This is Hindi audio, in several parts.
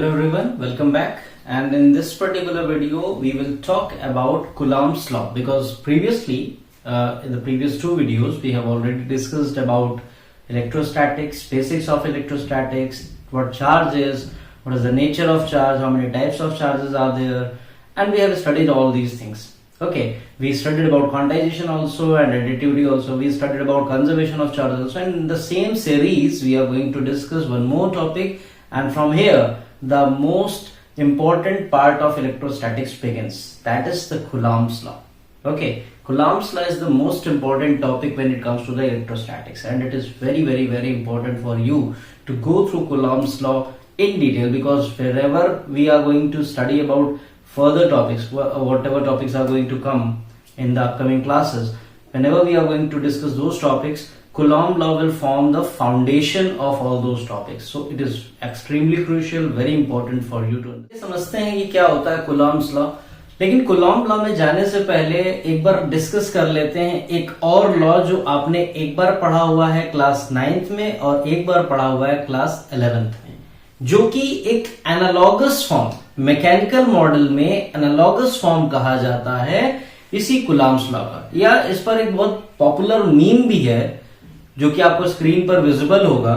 Hello everyone, welcome back, and in this particular video we will talk about Coulomb's law because previously in the previous two videos we have already discussed about electrostatics, basics of electrostatics, what charge is, what is the nature of charge, how many types of charges are there, and we have studied all these things. Okay, we studied about quantization also and additivity also, we studied about conservation of charges also, and in the same series we are going to discuss one more topic, and from here the most important part of electrostatics begins, that is the Coulomb's law. Okay, Coulomb's law is the most important topic when it comes to the electrostatics, and it is very important for you to go through Coulomb's law in detail, because wherever we are going to study about further topics, whatever topics are going to come in the upcoming classes, whenever we are going to discuss those topics, Coulomb law will form the foundation of all those topics. So it is extremely crucial, very important for you to समझते हैं कि क्या होता है Coulomb's law. लेकिन Coulomb law में जाने से पहले एक बार डिस्कस कर लेते हैं एक और लॉ जो आपने एक बार पढ़ा हुआ है क्लास 9th में और एक बार पढ़ा हुआ है क्लास 11th में, जो कि एक एनालॉगस फॉर्म, मैकेनिकल मॉडल में एनालॉगस फॉर्म कहा जाता है इसी Coulomb's law का. या इस पर एक बहुत पॉपुलर मीम भी है जो कि आपको स्क्रीन पर विजिबल होगा.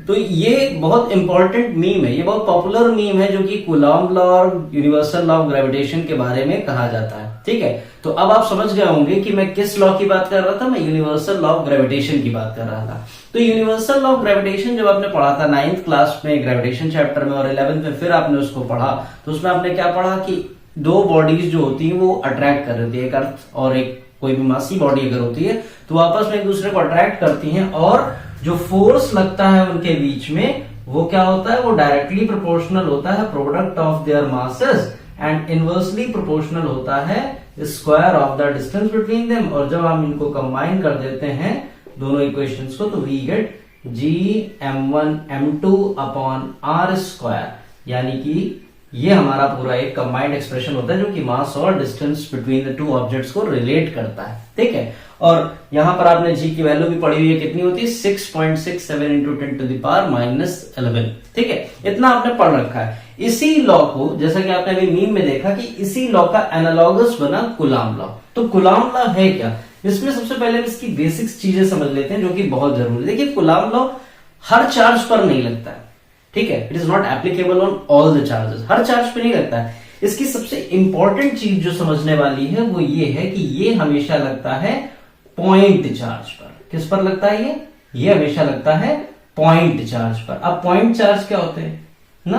तो ये बहुत इंपॉर्टेंट मीम है, ये बहुत पॉपुलर मीम है जो कि Coulomb लॉ और यूनिवर्सल लॉ ऑफ ग्रेविटेशन के बारे में कहा जाता है. ठीक है, तो अब आप समझ गए होंगे कि मैं किस लॉ की बात कर रहा था. मैं यूनिवर्सल लॉ ऑफ ग्रेविटेशन की बात कर रहा था. तो यूनिवर्सल लॉ ऑफ ग्रेविटेशन जब आपने पढ़ा था 9th क्लास में ग्रेविटेशन चैप्टर में और 11th में फिर आपने उसको पढ़ा, तो उसमें आपने क्या पढ़ा कि दो बॉडीज जो होती है वो अट्रैक्ट कर रही थी, एक अर्थ और एक कोई भी मासी बॉडी अगर होती है तो आपस में एक दूसरे को अट्रैक्ट करती हैं, और जो फोर्स लगता है उनके बीच में वो क्या होता है, वो डायरेक्टली प्रोपोर्शनल होता है product of there masses and inversely proportional होता है square of the distance between them. और जब हम इनको कंबाइन कर देते हैं दोनों इक्वेशंस को, तो we get Gm1m2 upon r square, यानी कि ये हमारा पूरा एक कंबाइंड एक्सप्रेशन होता है जो कि मास और distance between the two objects को रिलेट करता है. ठीक है, और यहां पर आपने जी की वैल्यू भी पढ़ी हुई है, कितनी होती है 6.67 इंटू 10 टू द पावर -11. ठीक है, इतना आपने पढ़ रखा है. इसी लॉ को, जैसा कि आपने अभी मीम में देखा कि इसी लॉ का एनालॉगस बना Coulomb लॉ. तो Coulomb लॉ है क्या, इसमें सबसे पहले इसकी बेसिक्स चीजें समझ लेते हैं जो कि बहुत जरूरी है. देखिए, Coulomb लॉ हर चार्ज पर नहीं लगता है. ठीक है, it is not applicable on all the charges, her charge पे नहीं लगता है. इसकी सबसे इंपॉर्टेंट चीज जो समझने वाली है वो ये है कि ये हमेशा लगता है पॉइंट चार्ज पर. किस पर लगता है ये हमेशा लगता है पॉइंट चार्ज पर. अब पॉइंट चार्ज क्या होते हैं ना,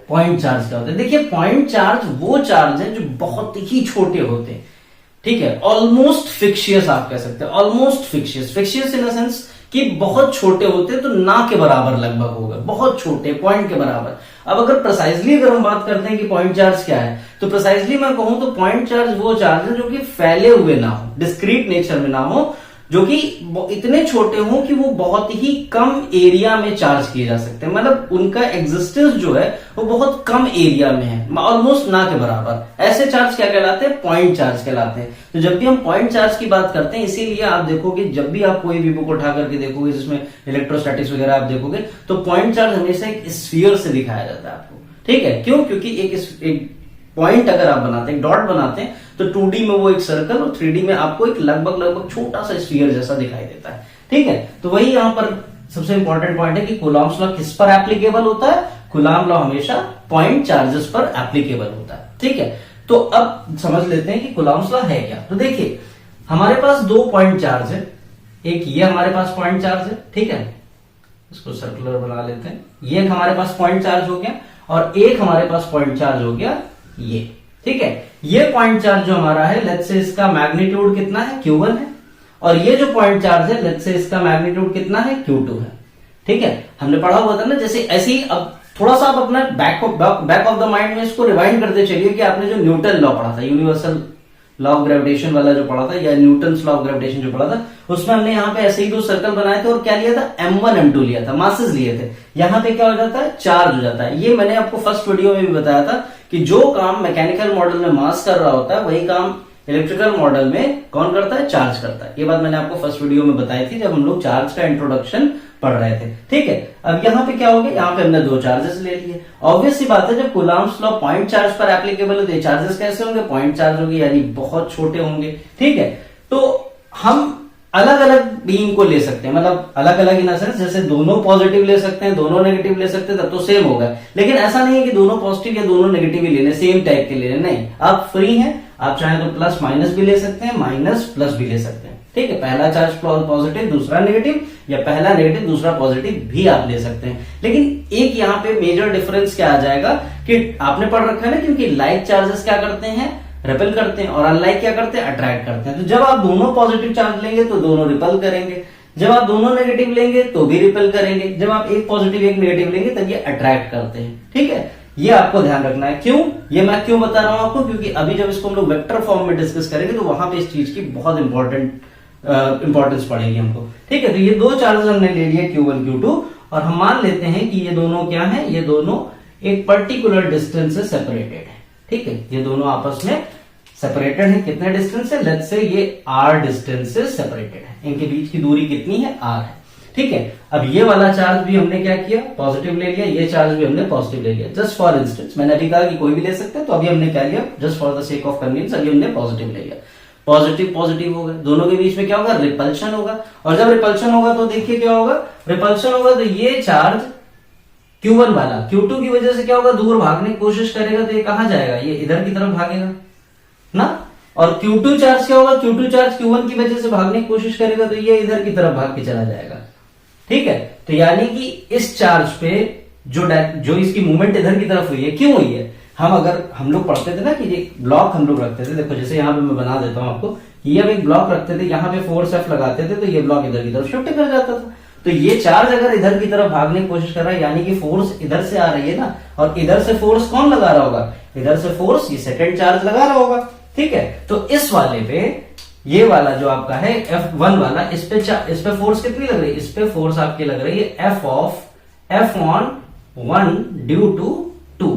पॉइंट चार्ज क्या होते हैं. देखिए, पॉइंट चार्ज वो चार्ज है जो बहुत ही छोटे होते हैं. ठीक है, ऑलमोस्ट फिक्शियस आप कह सकते हैं, almost fictitious in the sense कि बहुत छोटे होते हैं, तो ना के बराबर लगभग होगा, बहुत छोटे, पॉइंट के बराबर. अब अगर प्रिसाइजली अगर हम बात करते हैं कि पॉइंट चार्ज क्या है, तो प्रिसाइजली मैं कहूं तो पॉइंट चार्ज वो चार्ज है जो कि फैले हुए ना हो, डिस्क्रीट नेचर में ना हो, जो कि इतने छोटे हों कि वो बहुत ही कम एरिया में चार्ज किए जा सकते हैं. मतलब उनका एग्जिस्टेंस जो है वो बहुत कम एरिया में है, ऑलमोस्ट ना के बराबर. ऐसे चार्ज क्या कहलाते हैं, पॉइंट चार्ज कहलाते हैं. तो जब भी हम पॉइंट चार्ज की बात करते हैं, इसीलिए आप देखोगे जब भी आप कोई भी बुक उठा करके देखोगे जिसमें इलेक्ट्रोस्टैटिक्स वगैरह आप देखोगे, तो पॉइंट चार्ज हमेशा एक स्फीयर से दिखाया जाता है आपको. ठीक है, क्यों, क्योंकि एक पॉइंट अगर आप बनाते हैं, एक डॉट बनाते हैं, तो 2D में वो एक सर्कल और 3D में आपको एक लगभग छोटा सा स्फीयर जैसा दिखाई देता है. ठीक है, तो वही यहां पर सबसे इंपॉर्टेंट पॉइंट है कि Coulomb's लॉ किस पर एप्लीकेबल होता है. Coulomb लॉ हमेशा पॉइंट चार्जेस पर एप्लीकेबल होता है. ठीक है, तो अब समझ लेते हैं कि Coulomb's लॉ है क्या. तो देखिए, हमारे पास दो पॉइंट चार्ज है, एक ये हमारे पास पॉइंट चार्ज है. ठीक है, इसको सर्कुलर बना लेते हैं. ये हमारे पास पॉइंट चार्ज हो गया और एक हमारे पास पॉइंट चार्ज हो गया ये. ठीक है, ये पॉइंट चार्ज जो हमारा है, लेट्स से इसका मैग्नीट्यूड कितना है, Q1 है, और ये जो पॉइंट चार्ज है, लेट्स से इसका मैग्नीट्यूड कितना है, Q2 है. ठीक है, हमने पढ़ा हुआ था ना, जैसे ऐसे ही अब थोड़ा सा आप अपना बैक ऑफ द माइंड में इसको रिवाइंड करते चलिए कि आपने जो न्यूटन लॉ पढ़ा था, यूनिवर्सल लॉ ऑफ ग्रेविटेशन वाला जो पढ़ा था, या न्यूटन्स लॉ ऑफ ग्रेविटेशन जो पढ़ा था, उसमें हमने यहाँ पे ऐसे ही दो सर्कल बनाए थे और क्या लिया था, M1 M2 लिया था, मासेस लिए थे. यहाँ पे क्या हो जाता है, चार्ज हो जाता है. ये मैंने आपको फर्स्ट वीडियो में भी बताया था कि जो काम मैकेनिकल मॉडल में मास कर रहा होता है वही काम इलेक्ट्रिकल मॉडल में कौन करता है, चार्ज करता है. ये बात मैंने आपको फर्स्ट वीडियो में बताई थी जब हम लोग चार्ज का इंट्रोडक्शन पढ़ रहे थे। ठीक है, अब यहाँ पे क्या हो गया, यहाँ पे हमने दो चार्जेस ले लिए। ऑब्वियस सी बात है, जब कूलम्ब्स लॉ पॉइंट चार्ज पर एप्लीकेबल होते हैं, चार्जेस कैसे होंगे, पॉइंट चार्ज होंगे, यानी बहुत छोटे होंगे। ठीक है, तो हम अलग अलग बीम को ले सकते हैं, मतलब अलग अलग इन सेंस, जैसे दोनों पॉजिटिव ले सकते हैं, दोनों नेगेटिव ले सकते हैं, तब तो सेम होगा। लेकिन ऐसा नहीं है कि दोनों पॉजिटिव या दोनों नेगेटिव ही लेने, सेम टाइप के लेने, नहीं, आप फ्री हैं, आप चाहें तो प्लस माइनस भी ले सकते हैं, माइनस प्लस भी ले सकते हैं। ठीक है, पहला चार्ज पॉजिटिव दूसरा नेगेटिव, या पहला नेगेटिव दूसरा पॉजिटिव भी आप ले सकते हैं। लेकिन एक यहाँ पे मेजर डिफरेंस क्या आ जाएगा कि आपने पढ़ रखा है ना, क्योंकि लाइक चार्जेस क्या करते हैं, रिपेल करते हैं, और अनलाइक क्या करते हैं, अट्रैक्ट करते हैं। तो जब आप दोनों पॉजिटिव चार्ज लेंगे तो दोनों रिपेल करेंगे, जब आप दोनों नेगेटिव लेंगे तो भी रिपेल करेंगे, जब आप एक पॉजिटिव एक नेगेटिव लेंगे तब ये अट्रैक्ट करते हैं। ठीक है, ये आपको ध्यान रखना है। क्यों, ये मैं क्यों बता रहा हूं आपको, क्योंकि अभी जब इसको हम लोग वेक्टर फॉर्म में डिस्कस करेंगे तो वहां पे इस चीज की बहुत इंपॉर्टेंस पड़ेगी हमको। ठीक है, तो ये दो चार्जेस हमने ले लिए Q1 Q2, और हम मान लेते हैं कि ये दोनों क्या है, ये दोनों एक पर्टिकुलर डिस्टेंस से सेपरेटेड है। ठीक है, ये दोनों आपस में सेपरेटेड है, कितने डिस्टेंस है, लेट्स से ये r डिस्टेंस से सेपरेटेड है, इनके बीच की दूरी कितनी है, r है। ठीक है, अब ये वाला चार्ज भी हमने क्या किया, पॉजिटिव ले लिया, ये चार्ज भी हमने पॉजिटिव ले लिया। जस्ट फॉर इंस्टेंस, मैंने अभी कहा कि कोई भी ले सकते हैं, तो अभी हमने क्या लिया, just for the sake of convenience अभी हमने पॉजिटिव ले लिया। पॉजिटिव पॉजिटिव होगा, दोनों के बीच में क्या होगा, रिपल्शन होगा, और जब रिपल्शन होगा तो देखिए क्या होगा, रिपल्शन होगा तो ये चार्ज Q1 वाला Q2 की वजह से क्या होगा, दूर भागने की कोशिश करेगा, तो ये कहां जाएगा, ये इधर की तरफ भागेगा ना। और Q2 चार्ज क्या होगा, Q2 चार्ज Q1 की वजह से भागने की कोशिश करेगा, तो ये इधर की तरफ भाग के चला जाएगा। ठीक है, तो यानी कि इस चार्ज पे जो इसकी मूवमेंट इधर की तरफ हुई है, क्यों हुई है, हम लोग पढ़ते थे ना कि ये ब्लॉक हम लोग रखते थे, देखो जैसे यहाँ पे मैं बना देता हूं आपको, कि ये एक ब्लॉक रखते थे, यहाँ पे फोर्स F लगाते थे, तो ये ब्लॉक इधर की तरफ शिफ्ट कर जाता था। तो ये चार्ज अगर इधर की तरफ भागने की कोशिश कर रहा है, यानी कि फोर्स इधर से आ रही है ना, और इधर से फोर्स कौन लगा रहा होगा, इधर से फोर्स ये सेकंड चार्ज लगा रहा होगा। ठीक है, तो इस वाले पे, ये वाला जो आपका है F1 वाला, इस पे फोर्स कितनी लग रही है, इस पे फोर्स आपकी लग रही है F(F)(1) ड्यू टू 2।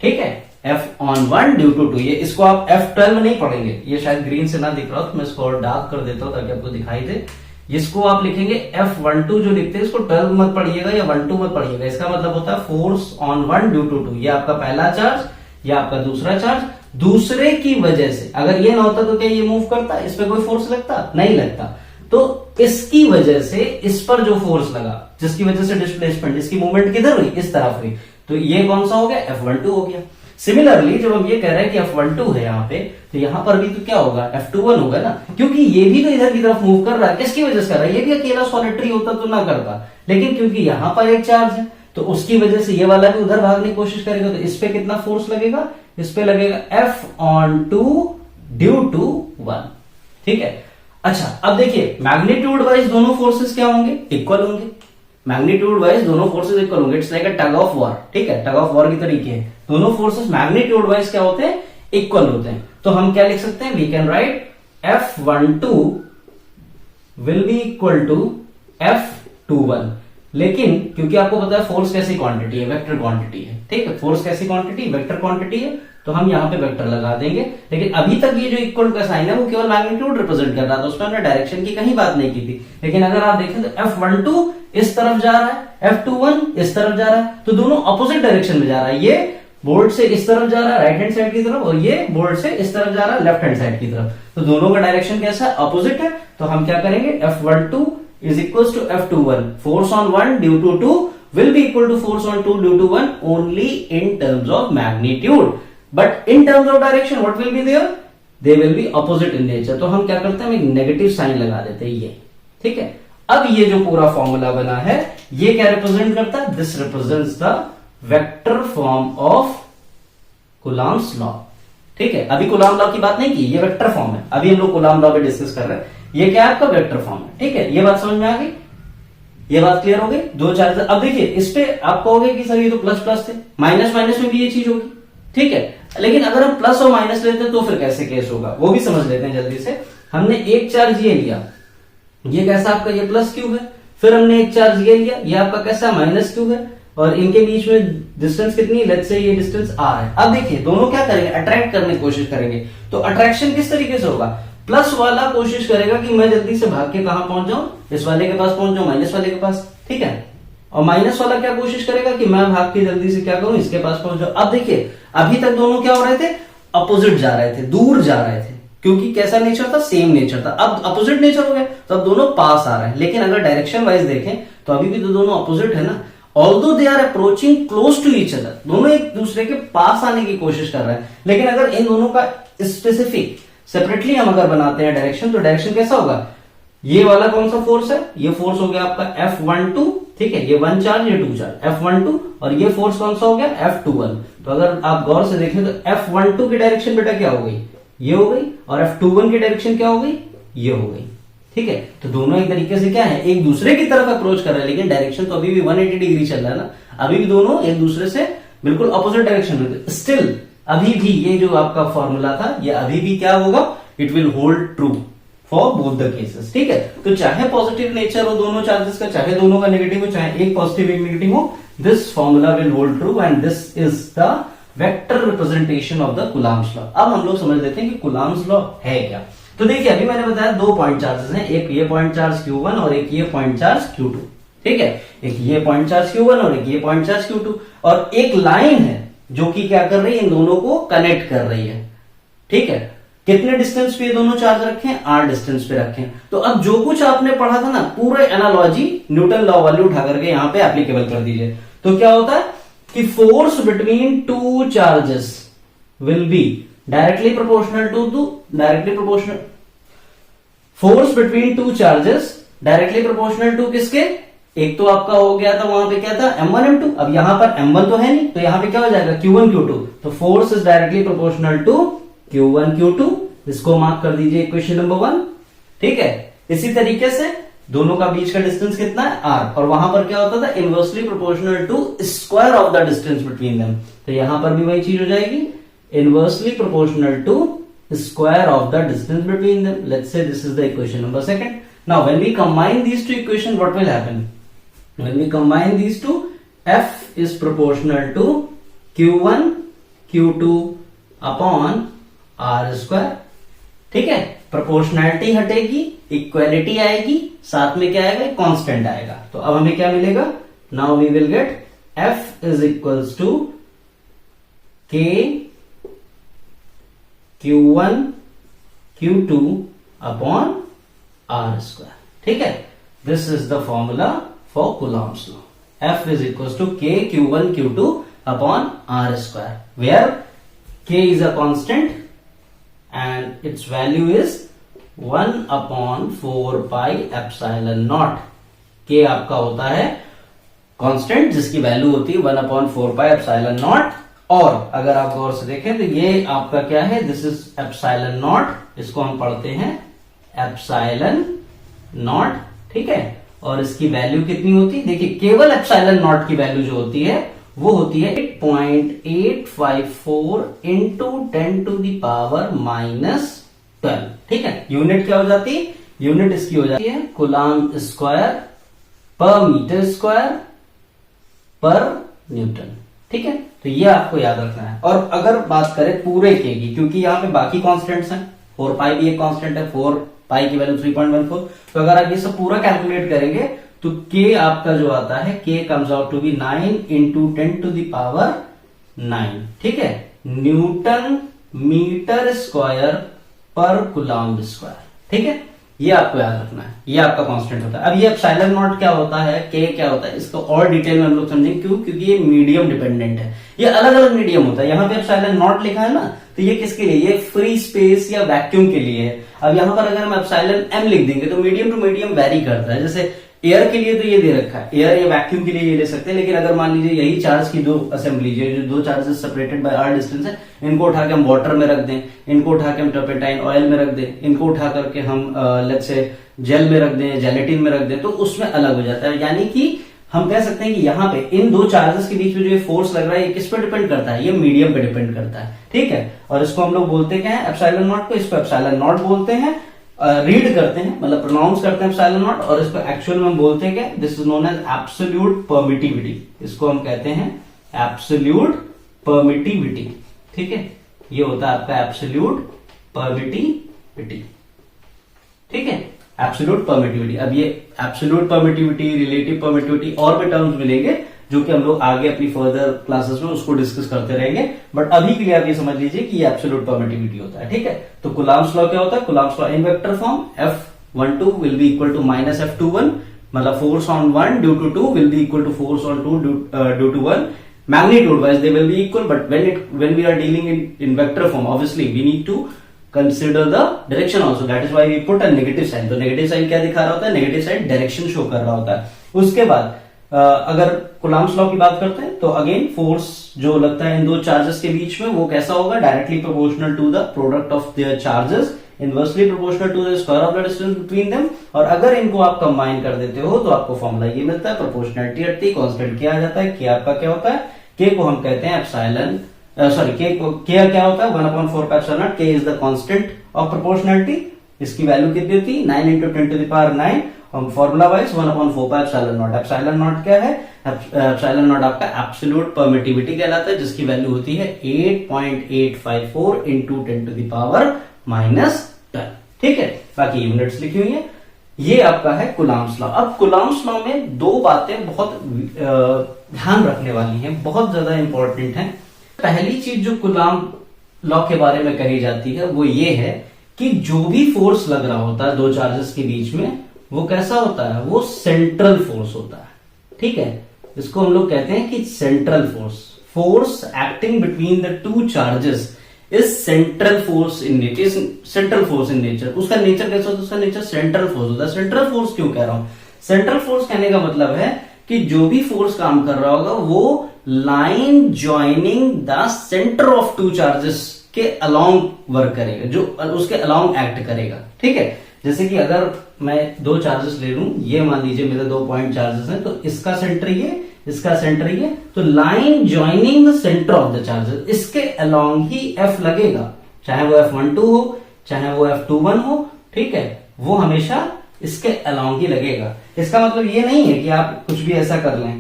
ठीक है, F(1) ड्यू टू 2, ये इसको आप F12 नहीं पढ़ेंगे, ये शायद ग्रीन से ना दिख रहा हो तो मैं इसको और डार्क कर देता हूं ताकि आपको दिखाई दे। इसको आप लिखेंगे F12 जो लिखते हैं, इसको 12 मत पढ़िएगा या 12 मत पढ़िएगा, इसका मतलब होता है फोर्स ऑन 1 ड्यू टू 2। ये आपका पहला चार्ज, ये आपका दूसरा चार्ज, दूसरे की वजह से, अगर ये ना होता तो क्या ये मूव करता, इस पे कोई फोर्स लगता, नहीं लगता, तो इसकी वजह से इस पर जो फोर्स लगा, जिसकी वजह से डिस्प्लेसमेंट, इसकी मूवमेंट किधर हुई, इस तरफ हुई, तो ये कौन सा हो गया, F12 हो गया। सिमिलरली जब हम ये कह रहे हैं कि F12 है यहाँ पे, तो यहाँ पर भी तो क्या होगा, F21 होगा ना, क्योंकि ये भी तो इधर की तरफ मूव कर रहा है, किसकी वजह से कर रहा है, ये भी अकेला सॉलिटरी होता तो ना करता, लेकिन क्योंकि यहाँ पर एक चार्ज है तो उसकी वजह से ये वाला भी उधर भागने की कोशिश करेगा, तो इस पे कितना फोर्स लगेगा, इस पे लगेगा F(2) ड्यू टू 1। ठीक है, अच्छा अब देखिए मैग्नीट्यूड वाइज दोनों फोर्सेस क्या होंगे, इक्वल होंगे, मैग्नीट्यूड वाइज दोनों फोर्सेस इक्वल होंगे, it's like a tug of war. ठीक है, टग ऑफ वॉर की तरीके है, दोनों फोर्सेस मैग्नीट्यूड वाइज क्या होते हैं, इक्वल होते हैं। तो हम क्या लिख सकते हैं, we can write F12 will be equal to F21, लेकिन क्योंकि आपको पता है फोर्स कैसी क्वांटिटी है, वेक्टर क्वांटिटी है। ठीक है, फोर्स कैसी क्वांटिटी, वेक्टर क्वांटिटी है, तो हम यहाँ पे वेक्टर लगा देंगे। लेकिन अभी तक ये जो इक्वल का साइन है वो केवल मैग्नीट्यूड रिप्रेजेंट कर रहा था, उसमें हमने डायरेक्शन की कहीं बात नहीं की थी। लेकिन अगर आप देखें तो F12 इस तरफ जा रहा है, F21 इस तरफ जा रहा है, तो दोनों अपोजिट डायरेक्शन में जा रहा है। ये बोर्ड से इस तरफ जा रहा है राइट हैंड साइड की तरफ, और ये बोर्ड से इस तरफ जा रहा है लेफ्ट हैंड साइड की तरफ, तो दोनों का डायरेक्शन कैसा है, अपोजिट है। तो हम क्या करेंगे, F12 is equals to F21, force on 1 due to 2 will be equal to force on 2 due to 1 only in terms of magnitude, but in terms of direction what will be there, they will be opposite in nature। तो हम क्या करते हैं, हम एक नेगेटिव साइन लगा देते हैं ये। ठीक है, अब ये जो पूरा फॉर्मूला बना है ये क्या रिप्रेजेंट करता है, this represents the vector form of Coulomb's law. ठीक है, अभी कूलम्ब लॉ की बात नहीं की, ये वेक्टर फॉर्म है, अभी हम लोग कूलम्ब लॉ पे डिस्कस कर रहे हैं, ये क्या है आपका वेक्टर फॉर्म है। ठीक है, ये बात समझ में आ गई, ये बात क्लियर हो गई, दो चार्ज। अब देखिए इस पे आप कहोगे कि सर ये तो प्लस प्लस थे, माइनस माइनस में भी ये चीज होगी। ठीक है, लेकिन अगर हम प्लस और माइनस लेते हैं तो फिर कैसे केस होगा वो भी समझ लेते हैं जल्दी से। हमने एक चार्ज ये लिया, ये कैसा आपका, ये प्लस क्यू है, फिर हमने एक चार्ज ये लिया, ये आपका कैसा माइनस क्यू है, और इनके बीच में डिस्टेंस कितनी, लेट्स से ये डिस्टेंस r है। अब देखिए दोनों क्या करेंगे, अट्रैक्ट करने की कोशिश करेंगे, तो अट्रैक्शन किस तरीके से होगा, प्लस वाला कोशिश करेगा कि मैं जल्दी से भाग के कहां पहुंच जाऊं, इस वाले के पास पहुंच जाऊं, माइनस वाले के पास, ठीक है। और माइनस वाला क्या कोशिश करेगा कि मैं भाग के जल्दी से क्या करूं, इसके पास पहुंच जाऊं। अब देखिए अभी तक दोनों क्या हो रहे थे, अपोजिट जा रहे थे, दूर जा रहे थे, क्योंकि कैसा नेचर था, सेम नेचर था। अब अपोजिट नेचर हो गया तो अब दोनों पास आ रहे हैं। लेकिन अगर डायरेक्शन वाइज देखें तो अभी भी तो दोनों अपोजिट है ना। Although they are approaching close to each other, दोनों एक दूसरे के पास आने की कोशिश कर रहे हैं। लेकिन अगर इन दोनों का स्पेसिफिक सेपरेटली हम अगर बनाते हैं डायरेक्शन, तो डायरेक्शन कैसा होगा, ये वाला कौन सा फोर्स है, ये फोर्स हो गया आपका F12, ठीक है, ये 1 चार्ज ये 2 चार्ज F12, और ये फोर्स कौन सा हो गया F21। तो अगर आप गौर से देखें तो F12 की डायरेक्शन बेटा क्या हो गई, ये हो गई, और F21 की डायरेक्शन क्या हो गई, ये हो गई, ठीक है। तो दोनों एक तरीके से क्या है, एक दूसरे की तरफ अप्रोच कर रहे हैं, लेकिन डायरेक्शन तो अभी भी 180 डिग्री चल रहा है ना, अभी भी दोनों एक दूसरे से बिल्कुल अपोजिट डायरेक्शन में। स्टिल अभी भी ये जो आपका फॉर्मूला था, ये अभी भी क्या होगा, it will hold true for both the cases, ठीक है। तो चाहे पॉजिटिव नेचर हो दोनों चार्जेस का, चाहे दोनों का नेगेटिव हो, चाहे एक पॉजिटिव एक नेगेटिव हो, this formula will hold true and this is the vector representation of the Coulomb's law. अब हम लोग समझ लेते हैं कि कूलम्ब्स लॉ है क्या। तो देखिए अभी मैंने बताया 2 पॉइंट चार्जेस हैं, एक ये पॉइंट चार्ज Q1 और एक ये पॉइंट चार्ज Q2, ठीक है। एक ये पॉइंट चार्ज Q1 और एक ये पॉइंट चार्ज Q2, और एक लाइन है जो कि क्या कर रही है, इन दोनों को कनेक्ट कर रही है, ठीक है। कितने डिस्टेंस पे ये दोनों चार्ज रखे हैं, r डिस्टेंस पे रखे हैं। तो अब जो कुछ आपने पढ़ा था ना, पूरे एनालॉजी न्यूटन लॉ वाली उठा करके यहां पे एप्लीकेबल कर दीजिए। तो क्या होता है कि force between 2 charges will be directly proportional to force between 2 charges directly proportional to किसके, एक तो आपका हो गया था वहां पे क्या था M1 M2, अब यहां पर M1 तो है नहीं, तो यहां पे क्या हो जाएगा Q1 Q2। तो force is directly proportional to Q1 Q2, इसको मार्क कर दीजिए इक्वेशन नंबर 1, ठीक है। इसी तरीके से दोनों का बीच का डिस्टेंस कितना है r, और वहां पर क्या होता था inversely proportional to square of the distance between them. तो यहां पर भी वही चीज हो जाएगी, inversely proportional to square of the distance between them. Let's say this is the equation number 2. Now when we combine these two equations, what will happen? When we combine these two, F is proportional to Q1 Q2 upon R square, ठीक है। प्रोपोर्शनैलिटी हटेगी, इक्वालिटी आएगी, साथ में क्या आएगा, कांस्टेंट आएगा। तो अब हमें क्या मिलेगा, now we will get F is equals to K Q1 Q2 upon R square, ठीक है। This is the formula for Coulomb's law. F is equals to K Q1 Q2 upon R square, where K is a constant and its value is 1 upon 4 pi epsilon naught। K आपका होता है कांस्टेंट जिसकी वैल्यू होती है 1 अपॉन 4 पाई एप्सिलॉन नॉट। और अगर आप गौर से देखें तो ये आपका क्या है, दिस इज एप्सिलॉन नॉट, इसको हम पढ़ते हैं एप्सिलॉन नॉट, ठीक है। और इसकी वैल्यू कितनी होती है, देखिए केवल एप्सिलॉन नॉट की वैल्यू जो होती है वो होती है 8.854 इंटू 10 टू द पावर -12, ठीक है। यूनिट क्या हो जाती है, यूनिट इसकी हो जाती है कूलम्ब स्क्वायर पर मीटर स्क्वायर पर न्यूटन, ठीक है। तो ये आपको याद रखना है। और अगर बात करें पूरे के की, क्योंकि यहाँ पे बाकी कांस्टेंट्स हैं, 4 पाई भी एक कांस्टेंट है, 4 पाई की वैल्यू 3.14, तो अगर आप ये सब पूरा कैलकुलेट करेंगे तो के आपका जो आता है, k comes out to be 9 into 10 to the power 9, ठीक है, न्यूटन मीटर स्क्वायर पर कूलम्ब स्क्वायर, ठीक है। ये आपको याद रखना है, ये आपका कांस्टेंट होता है। अब ये एप्सिलॉन नॉट क्या होता है, के क्या होता है, इसको और डिटेल में हम लोग समझेंगे। क्यों, क्योंकि ये मीडियम डिपेंडेंट है, ये अलग अलग मीडियम होता है। यहाँ पे एप्सिलॉन नॉट लिखा है ना, तो ये किसके लिए, ये फ्री स्पेस या वैक्यूम के लिए है। अब यहाँ पर अगर हम एप्सिलॉन एम लिख देंगे तो मीडियम टू मीडियम वेरी करता है। जैसे एयर के लिए तो ये दे रखा है, एयर या वैक्यूम के लिए ये ले सकते हैं। लेकिन अगर मान लीजिए यही चार्ज की दो असेंबली, जो 2 charges separated by r distance है, इनको उठा के हम वाटर में रख दें, इनको उठा के हम टर्पेंटाइन ऑयल में रख दें, इनको उठा करके हम लेट्स से जेल में रख दें, जेलेटिन में रख दें, तो उसमें अलग हो जाता है। यानी कि हम कह सकते हैं कि यहाँ पे इन 2 चार्जेस के बीच में जो ये फोर्स लग रहा है, ये किस पे डिपेंड करता है, ये मीडियम पे डिपेंड करता है, ठीक है। और इसको हम लोग बोलते क्या है, एप्सिलॉन नॉट को, इसको एप्सिलॉन नॉट बोलते हैं, रीड करते हैं मतलब प्रोनाउंस करते हैं एप्सिलॉन नॉट, और इसको एक्चुअल में बोलते हैं क्या, this is known as absolute permittivity, इसको हम कहते हैं एब्सोल्यूट परमिटिविटी, ठीक है। ये होता है आपका एब्सोल्यूट परमिटिविटी, एब्सोल्यूट परमिटिविटी। अब ये एब्सोल्यूट परमिटिविटी, रिलेटिव परमिटिविटी और भी टर्म्स मिलेंगे जो कि हम लोग आगे अपनी फर्दर क्लासेस में उसको डिस्कस करते रहेंगे, बट अभी के लिए आप ये समझ लीजिए कि ये एब्सोल्यूट परमिटिविटी होता है। ठीक है, तो कूलम्ब्स लॉ क्या होता है? Coulomb's law in vector form F12 will be equal to minus F21, मतलब force on 1 due to 2 will be equal to force on 2 due to 1. Magnitude wise they will be equal, but when we are dealing in vector form, obviously we need to consider the direction also. That is why we put a negative sign. तो negative sign क्या दिखा रहा होता है? Negative sign direction शो कर रहा होता है। उसके बाद अगर कूलम्ब्स लॉ की बात करते हैं तो अगेन फोर्स जो लगता है इन दो चार्जेस के बीच में वो कैसा होगा? Directly proportional to the product of their charges, inversely proportional to the square of the distance between them. और अगर इनको आप कंबाइन कर देते हो तो आपको फॉर्मूला ये मिलता है, प्रोपोर्शनलिटी हटती, कांस्टेंट क्या आ जाता है? के आपका क्या होता है? के को हम कहते हैं एप्सिलॉन, सॉरी के क्या होता है? 1/4 का एप्सिलॉन नॉट। के is the constant of proportionality. इसकी वैल्यू कितनी होती है? 9 × 10⁹ और फॉर्मूला वाइज 1/4 का एप्सिलॉन नॉट। एप्सिलॉन नॉट क्या है? एप्सिलॉन नॉट आपका एब्सोल्यूट परमिटिविटी कहलाता है, जिसकी वैल्यू होती है 8.854 × 10⁻⁻10। ठीक है, बाकी यूनिट्स लिखी हुई है। ये आपका है कूलम्ब्स लॉ। अब कूलम्ब्स लॉ में दो बातें बहुत ध्यान रखने वाली हैं, बहुत ज्यादा इंपॉर्टेंट हैं। पहली चीज जो कूलम्ब लॉ के बारे में कही जाती है वो ये है कि जो भी फोर्स लग रहा होता है दो चार्जेस के बीच में, वो कैसा होता है? वो सेंट्रल फोर्स होता है। ठीक है, इसको हम लोग कहते हैं कि central force acting between the two charges is central force in nature. Central force in nature, उसका नेचर कैसा होता है? उसका नेचर सेंट्रल फोर्स होता है। सेंट्रल फोर्स क्यों कह रहा हूं? सेंट्रल फोर्स कहने का मतलब है कि जो भी फोर्स काम कर रहा होगा वो line joining the centre of two charges के अलोंग वर्क करेगा, जो उसके अलोंग एक्ट करेगा। ठीक है, जैसे कि अगर मैं दो चार्जेस ले लूं, ये मान लीजिए मेरे 2 पॉइंट चार्जेस हैं, तो इसका सेंटर ये, इसका सेंटर ये, तो line joining the centre of the charges, इसके अलोंग ही F लगेगा, चाहे वो F12 हो चाहे वो F21 हो। ठीक है, वो हमेशा इसके अलोंग ही लगेगा। इसका मतलब ये नहीं है कि आप कुछ भी ऐसा कर लें।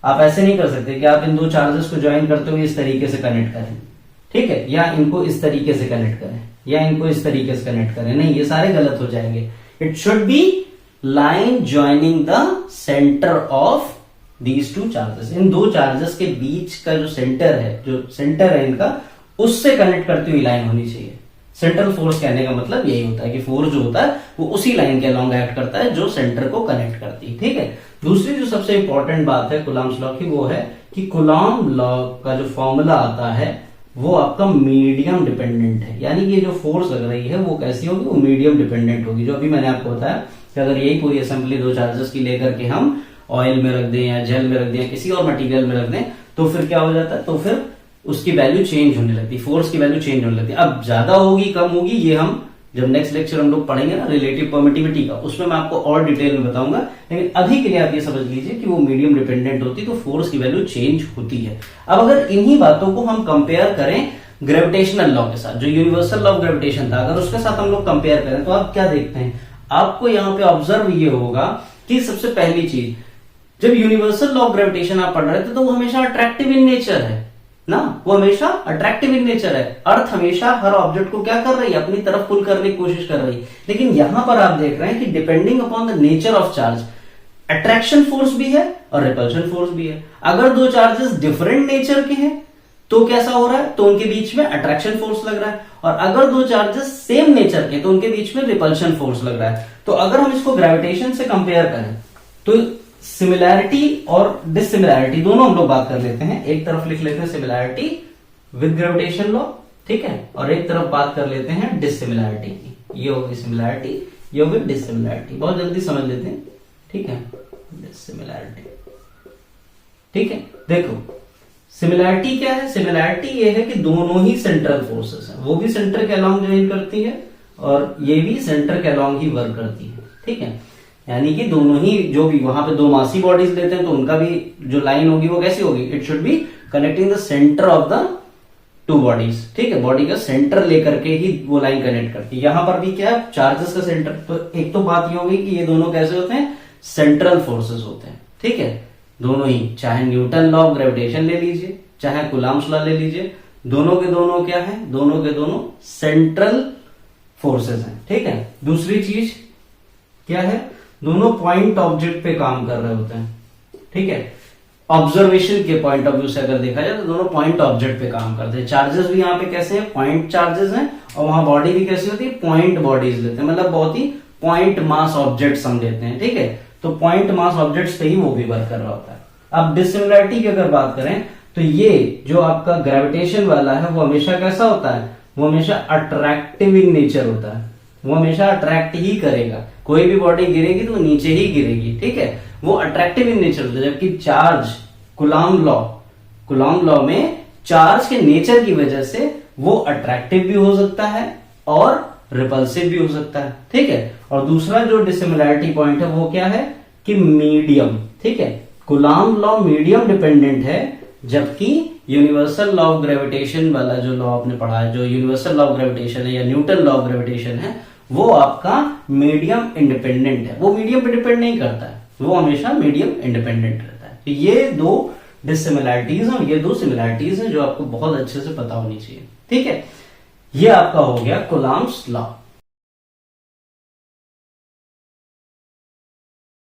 आप ऐसे नहीं कर सकते कि आप इन दो चार्जेस को ज्वाइन करते हुए इस तरीके से कनेक्ट करें, ठीक है, या इनको इस तरीके से कनेक्ट करें, या इनको इस तरीके से कनेक्ट करें। नहीं, ये सारे गलत हो जाएंगे। It should be line joining the centre of these two charges. इन दो चार्जेस के बीच का जो सेंटर है इनका, उससे कनेक्ट करती हुई लाइन होनी चाहिए। सेंट्रल फोर्स कहने का मतलब यही होता है कि फोर्स जो होता है वो उसी लाइन के अलोंग एक्ट करता है जो सेंटर को कनेक्ट करती है। ठीक है, दूसरी जो सबसे इंपॉर्टेंट बात है कूलम्ब्स लॉ की, वो है कि कूलम्ब लॉ का जो फॉर्मूला आता है वो आपका मीडियम डिपेंडेंट है। यानी कि जो फोर्स लग रही है वो कैसी होगी? वो मीडियम डिपेंडेंट होगी। जो अभी मैंने आपको बताया कि अगर यही पूरी असेंबली दो चार्जेस की लेकर के हम ऑयल में रख दें या जेल में रख दें या किसी और मटेरियल में रख दें, तो फिर क्या हो जाता है? तो फिर उसकी वैल्यू चेंज होने लगती है, फोर्स की वैल्यू चेंज होने लगती है। अब ज्यादा होगी कम होगी, ये हम जब नेक्स्ट लेक्चर हम लोग पढ़ेंगे ना रिलेटिव परमिटिविटी का, उसमें मैं आपको और डिटेल में बताऊंगा। लेकिन अभी के लिए आप ये समझ लीजिए कि वो मीडियम डिपेंडेंट होती है, तो फोर्स की वैल्यू चेंज होती है। अब अगर इन्हीं बातों को हम कंपेयर करें ग्रेविटेशनल लॉ के साथ, जो यूनिवर्सल लॉ ऑफ ग्रेविटेशन था, अगर उसके साथ हम लोग कंपेयर करें तो आप क्या देखते हैं? आपको यहाँ पे ऑब्जर्व ये होगा कि सबसे पहली चीज, जब यूनिवर्सल लॉ ऑफ ग्रेविटेशन आप पढ़ रहे थे तो वो हमेशा अट्रैक्टिव इन नेचर है ना, वो हमेशा अट्रैक्टिव इन नेचर है। अर्थ हमेशा हर ऑब्जेक्ट को क्या कर रही है? अपनी तरफ पुल करने की कोशिश कर रही है। लेकिन यहां पर आप देख रहे हैं कि depending upon the nature of charge, attraction force भी है और रिपल्शन फोर्स भी है। अगर दो चार्जेस डिफरेंट नेचर के हैं तो कैसा हो रहा है? तो उनके बीच में अट्रैक्शन फोर्स लग रहा है। और अगर दो चार्जेस सेम नेचर के तो उनके बीच में रिपल्शन फोर्स लग रहा है। तो अगर हम इसको ग्रेविटेशन से कंपेयर करें तो सिमिलैरिटी और डिसिमिलैरिटी दोनों हम लोग बात कर लेते हैं। एक तरफ लिख लेते हैं सिमिलैरिटी विद ग्रेविटेशन लॉ, ठीक है, और एक तरफ बात कर लेते हैं डिसिमिलैरिटी की। ये होगी सिमिलैरिटी, ये होगी डिसिमिलैरिटी। बहुत जल्दी समझ लेते हैं, ठीक है। डिसिमिलैरिटी, ठीक है। देखो सिमिलैरिटी क्या है? सिमिलैरिटी ये है कि दोनों ही सेंट्रल फोर्सेस हैं, वो भी सेंटर के अलोंग ज्वाइन करती है और ये भी सेंटर के अलोंग ही वर्क करती है, ठीक है। यानी कि दोनों ही, जो भी वहां पे दो मासी बॉडीज लेते हैं तो उनका भी जो लाइन होगी वो कैसी होगी? It should be connecting the centre of the two bodies, ठीक है। बॉडी का सेंटर लेकर के ही वो लाइन कनेक्ट करती है। यहां पर भी क्या है? चार्जेस का सेंटर। तो एक तो बात ये होगी कि ये दोनों कैसे होते हैं? सेंट्रल फोर्सेस होते हैं, ठीक है। दोनों ही, चाहे न्यूटन लॉ ऑफ ग्रेविटेशन ले लीजिए, चाहे कूलम्ब्स लॉ ले लीजिए, दोनों के दोनों क्या है? दोनों के दोनों सेंट्रल फोर्सेस हैं, ठीक है। दूसरी चीज क्या है, दोनों पॉइंट ऑब्जेक्ट पे काम कर रहे होते हैं, ठीक है। ऑब्जर्वेशन के पॉइंट ऑफ व्यू से अगर देखा जाए तो दोनों पॉइंट ऑब्जेक्ट पे काम करते हैं। चार्जेस भी यहाँ पे कैसे हैं, पॉइंट चार्जेस हैं, और वहां बॉडी भी कैसी होती है, पॉइंट बॉडीज लेते हैं, मतलब बहुत ही पॉइंट मास ऑब्जेक्ट हम लेते हैं, ठीक है। तो पॉइंट मास ऑब्जेक्ट पे ही वो भी वर्क कर रहा होता है। अब डिसिमिलरिटी की अगर बात करें तो ये जो आपका ग्रेविटेशन वाला है वो हमेशा कैसा होता है, वो हमेशा अट्रैक्टिव इन नेचर होता है, वो हमेशा अट्रैक्ट ही करेगा। कोई भी बॉडी गिरेगी तो नीचे ही गिरेगी, ठीक है, वो अट्रैक्टिव इन नेचर होता है। जबकि चार्ज, कुलॉम लॉ में चार्ज के नेचर की वजह से वो अट्रैक्टिव भी हो सकता है और रिपल्सिव भी हो सकता है, ठीक है। और दूसरा जो डिसिमिलरिटी पॉइंट है वो क्या है कि मीडियम, ठीक है। कुलॉम लॉ मीडियम डिपेंडेंट है, जबकि यूनिवर्सल लॉ ऑफ ग्रेविटेशन वाला जो लॉ आपने पढ़ा है, जो यूनिवर्सल लॉ ऑफ ग्रेविटेशन है या न्यूटन लॉ ऑफ ग्रेविटेशन है, वो आपका मीडियम इंडिपेंडेंट है, वो मीडियम पे डिपेंड नहीं करता है, वो हमेशा मीडियम इंडिपेंडेंट रहता है। तो ये दो डिसिमिलरिटीज और ये दो सिमिलरिटीज हैं जो आपको बहुत अच्छे से पता होनी चाहिए, ठीक है। ये आपका हो गया कूलॉम्स लॉ।